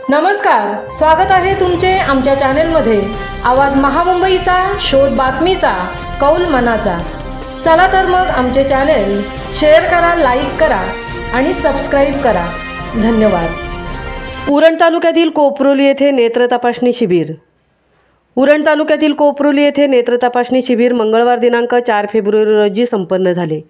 नमस्कार, स्वागत आहे तुमचे आमच्या चॅनलमध्ये। आवाज महामुंबईचा, शोध बातमीचा, कौल मनाचा। चला तर मग आमचे चॅनल शेअर करा, लाईक करा आणि सबस्क्राइब करा। धन्यवाद। उरण तालुक्यातील कोपरोली येथे नेत्र तपासणी शिबिर। उरण तालुक्यातील कोपरोली येथे नेत्र तपासणी शिबिर मंगळवार दिनांक 4 फेब्रुवारी रोजी संपन्न झाले।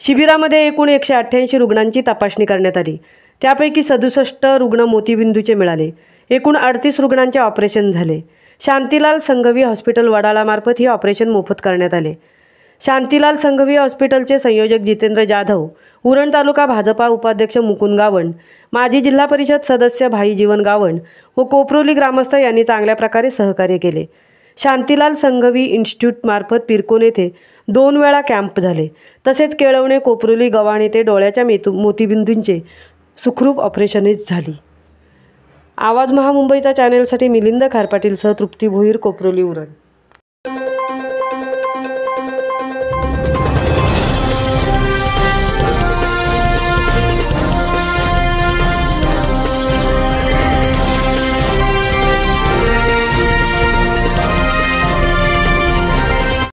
शिबिरामध्ये एकूण 188 रुग्णांची तपासणी करण्यात आली। त्यापैकी 67 रुग्ण मोतीबिंदूचे मिळाले। एकूण 38 रुग्णांचे ऑपरेशन झाले। शांतीलाल संघवी हॉस्पिटल वडाळामार्फत ही ऑपरेशन मोफत करण्यात आले। शांतीलाल संघवी हॉस्पिटलचे संयोजक जितेंद्र जाधव, उरण तालुका भाजपा उपाध्यक्ष मुकुंद गावण, माजी जिल्हा परिषद सदस्य भाई जीवन गावण व कोपरोली ग्रामस्थ यांनी चांगल्या प्रकारे सहकार्य केले। शांतीलाल संघवी इन्स्टिट्यूट मार्फत पिरकोन येथे 2 वेळा कॅम्प झाले। तसेच केळवणे, कोपरोली, गव्हाण येथे डोळ्याच्या मोतीबिंदूंचे सुखरूप ऑपरेशनच झाली। आवाज महामुंबईचा चॅनलसाठी मिलिंद खारपाटीलसह तृप्ती भोईर, कोपरोली, उरण।